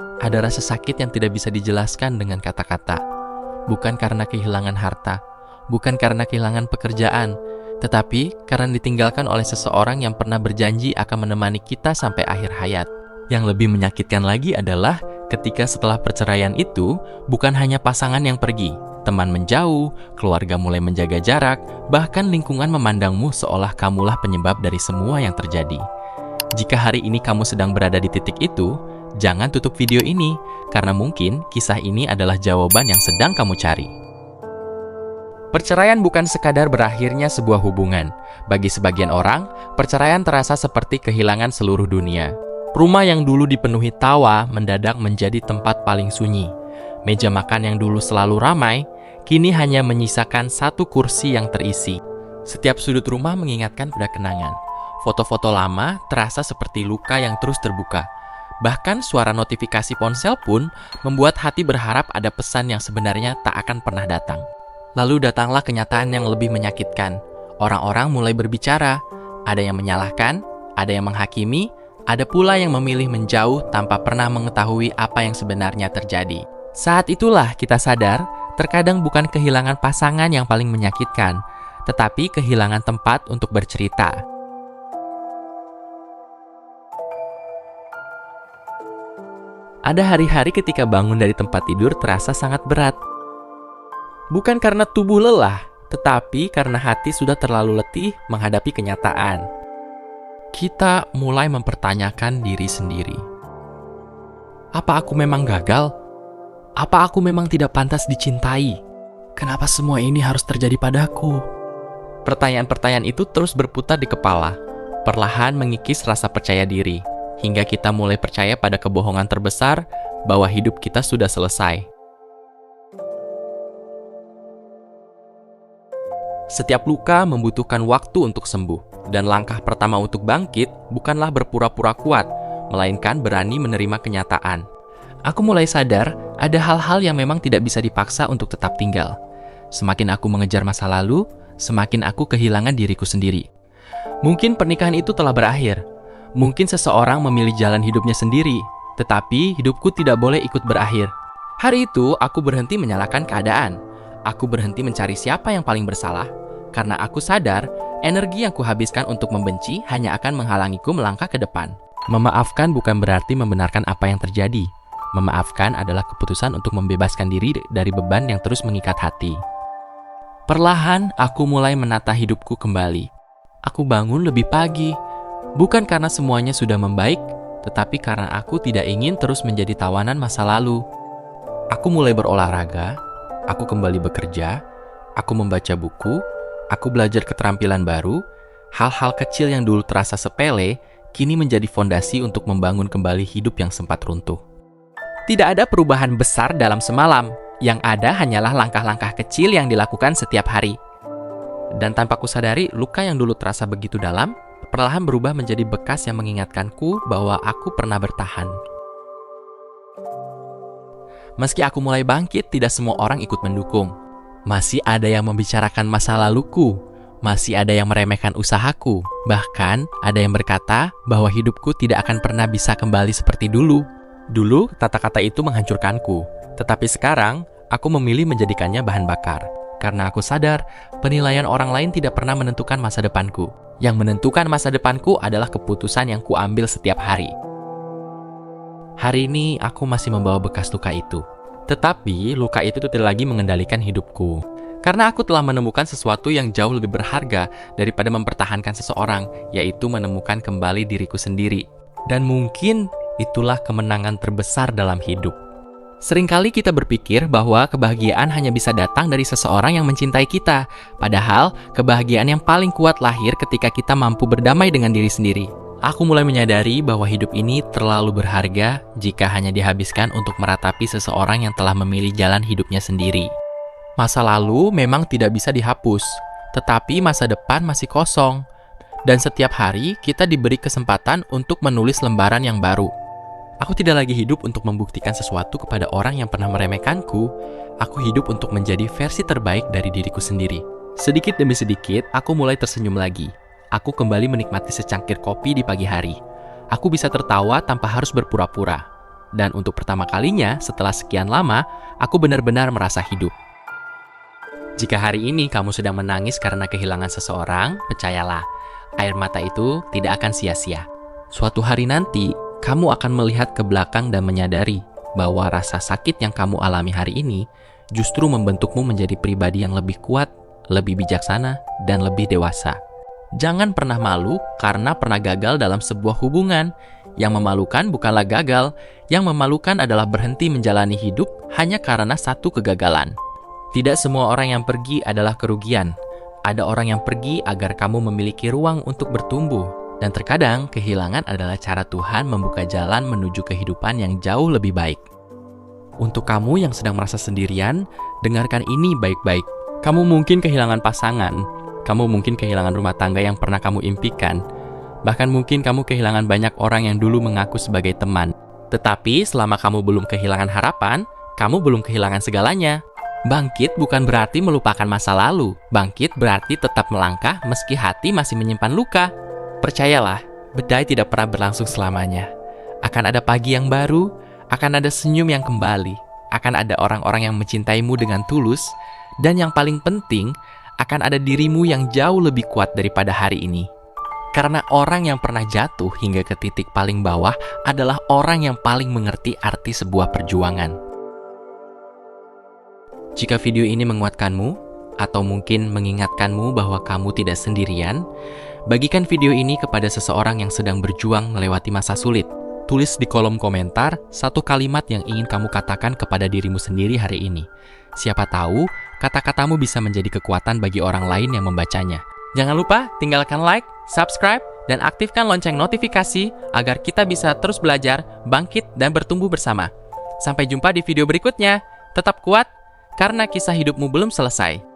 Ada rasa sakit yang tidak bisa dijelaskan dengan kata-kata. Bukan karena kehilangan harta, bukan karena kehilangan pekerjaan, tetapi karena ditinggalkan oleh seseorang yang pernah berjanji akan menemani kita sampai akhir hayat. Yang lebih menyakitkan lagi adalah ketika setelah perceraian itu, bukan hanya pasangan yang pergi, teman menjauh, keluarga mulai menjaga jarak, bahkan lingkungan memandangmu seolah kamulah penyebab dari semua yang terjadi. Jika hari ini kamu sedang berada di titik itu, jangan tutup video ini, karena mungkin kisah ini adalah jawaban yang sedang kamu cari. Perceraian bukan sekadar berakhirnya sebuah hubungan. Bagi sebagian orang, perceraian terasa seperti kehilangan seluruh dunia. Rumah yang dulu dipenuhi tawa mendadak menjadi tempat paling sunyi. Meja makan yang dulu selalu ramai, kini hanya menyisakan satu kursi yang terisi. Setiap sudut rumah mengingatkan pada kenangan. Foto-foto lama terasa seperti luka yang terus terbuka. Bahkan suara notifikasi ponsel pun membuat hati berharap ada pesan yang sebenarnya tak akan pernah datang. Lalu datanglah kenyataan yang lebih menyakitkan. Orang-orang mulai berbicara. Ada yang menyalahkan, ada yang menghakimi, ada pula yang memilih menjauh tanpa pernah mengetahui apa yang sebenarnya terjadi. Saat itulah kita sadar, terkadang bukan kehilangan pasangan yang paling menyakitkan, tetapi kehilangan tempat untuk bercerita. Ada hari-hari ketika bangun dari tempat tidur terasa sangat berat. Bukan karena tubuh lelah, tetapi karena hati sudah terlalu letih menghadapi kenyataan. Kita mulai mempertanyakan diri sendiri. Apa aku memang gagal? Apa aku memang tidak pantas dicintai? Kenapa semua ini harus terjadi padaku? Pertanyaan-pertanyaan itu terus berputar di kepala, perlahan mengikis rasa percaya diri. Hingga kita mulai percaya pada kebohongan terbesar bahwa hidup kita sudah selesai. Setiap luka membutuhkan waktu untuk sembuh, dan langkah pertama untuk bangkit bukanlah berpura-pura kuat, melainkan berani menerima kenyataan. Aku mulai sadar ada hal-hal yang memang tidak bisa dipaksa untuk tetap tinggal. Semakin aku mengejar masa lalu, semakin aku kehilangan diriku sendiri. Mungkin pernikahan itu telah berakhir. Mungkin seseorang memilih jalan hidupnya sendiri, tetapi hidupku tidak boleh ikut berakhir. Hari itu, aku berhenti menyalahkan keadaan. Aku berhenti mencari siapa yang paling bersalah, karena aku sadar energi yang kuhabiskan untuk membenci hanya akan menghalangiku melangkah ke depan. Memaafkan bukan berarti membenarkan apa yang terjadi. Memaafkan adalah keputusan untuk membebaskan diri dari beban yang terus mengikat hati. Perlahan, aku mulai menata hidupku kembali. Aku bangun lebih pagi. Bukan karena semuanya sudah membaik, tetapi karena aku tidak ingin terus menjadi tawanan masa lalu. Aku mulai berolahraga, aku kembali bekerja, aku membaca buku, aku belajar keterampilan baru. Hal-hal kecil yang dulu terasa sepele, kini menjadi fondasi untuk membangun kembali hidup yang sempat runtuh. Tidak ada perubahan besar dalam semalam, yang ada hanyalah langkah-langkah kecil yang dilakukan setiap hari. Dan tanpa kusadari, luka yang dulu terasa begitu dalam, perlahan berubah menjadi bekas yang mengingatkanku bahwa aku pernah bertahan. Meski aku mulai bangkit, tidak semua orang ikut mendukung. Masih ada yang membicarakan masa laluku, masih ada yang meremehkan usahaku, bahkan ada yang berkata bahwa hidupku tidak akan pernah bisa kembali seperti dulu. Dulu, kata-kata itu menghancurkanku, tetapi sekarang, aku memilih menjadikannya bahan bakar. Karena aku sadar, penilaian orang lain tidak pernah menentukan masa depanku. Yang menentukan masa depanku adalah keputusan yang kuambil setiap hari. Hari ini, aku masih membawa bekas luka itu. Tetapi, luka itu tidak lagi mengendalikan hidupku. Karena aku telah menemukan sesuatu yang jauh lebih berharga daripada mempertahankan seseorang, yaitu menemukan kembali diriku sendiri. Dan mungkin, itulah kemenangan terbesar dalam hidup. Seringkali kita berpikir bahwa kebahagiaan hanya bisa datang dari seseorang yang mencintai kita. Padahal, kebahagiaan yang paling kuat lahir ketika kita mampu berdamai dengan diri sendiri. Aku mulai menyadari bahwa hidup ini terlalu berharga jika hanya dihabiskan untuk meratapi seseorang yang telah memilih jalan hidupnya sendiri. Masa lalu memang tidak bisa dihapus, tetapi masa depan masih kosong. Dan setiap hari kita diberi kesempatan untuk menulis lembaran yang baru. Aku tidak lagi hidup untuk membuktikan sesuatu kepada orang yang pernah meremehkanku. Aku hidup untuk menjadi versi terbaik dari diriku sendiri. Sedikit demi sedikit, aku mulai tersenyum lagi. Aku kembali menikmati secangkir kopi di pagi hari. Aku bisa tertawa tanpa harus berpura-pura. Dan untuk pertama kalinya setelah sekian lama, aku benar-benar merasa hidup. Jika hari ini kamu sedang menangis karena kehilangan seseorang, percayalah, air mata itu tidak akan sia-sia. Suatu hari nanti, kamu akan melihat ke belakang dan menyadari bahwa rasa sakit yang kamu alami hari ini justru membentukmu menjadi pribadi yang lebih kuat, lebih bijaksana, dan lebih dewasa. Jangan pernah malu karena pernah gagal dalam sebuah hubungan. Yang memalukan bukanlah gagal, yang memalukan adalah berhenti menjalani hidup hanya karena satu kegagalan. Tidak semua orang yang pergi adalah kerugian. Ada orang yang pergi agar kamu memiliki ruang untuk bertumbuh. Dan terkadang kehilangan adalah cara Tuhan membuka jalan menuju kehidupan yang jauh lebih baik. Untuk kamu yang sedang merasa sendirian, dengarkan ini baik-baik. Kamu mungkin kehilangan pasangan, kamu mungkin kehilangan rumah tangga yang pernah kamu impikan, bahkan mungkin kamu kehilangan banyak orang yang dulu mengaku sebagai teman. Tetapi selama kamu belum kehilangan harapan, kamu belum kehilangan segalanya. Bangkit bukan berarti melupakan masa lalu. Bangkit berarti tetap melangkah meski hati masih menyimpan luka. Percayalah, badai tidak pernah berlangsung selamanya. Akan ada pagi yang baru, akan ada senyum yang kembali, akan ada orang-orang yang mencintaimu dengan tulus, dan yang paling penting, akan ada dirimu yang jauh lebih kuat daripada hari ini. Karena orang yang pernah jatuh hingga ke titik paling bawah adalah orang yang paling mengerti arti sebuah perjuangan. Jika video ini menguatkanmu, atau mungkin mengingatkanmu bahwa kamu tidak sendirian, bagikan video ini kepada seseorang yang sedang berjuang melewati masa sulit. Tulis di kolom komentar satu kalimat yang ingin kamu katakan kepada dirimu sendiri hari ini. Siapa tahu, kata-katamu bisa menjadi kekuatan bagi orang lain yang membacanya. Jangan lupa tinggalkan like, subscribe, dan aktifkan lonceng notifikasi agar kita bisa terus belajar, bangkit, dan bertumbuh bersama. Sampai jumpa di video berikutnya. Tetap kuat, karena kisah hidupmu belum selesai.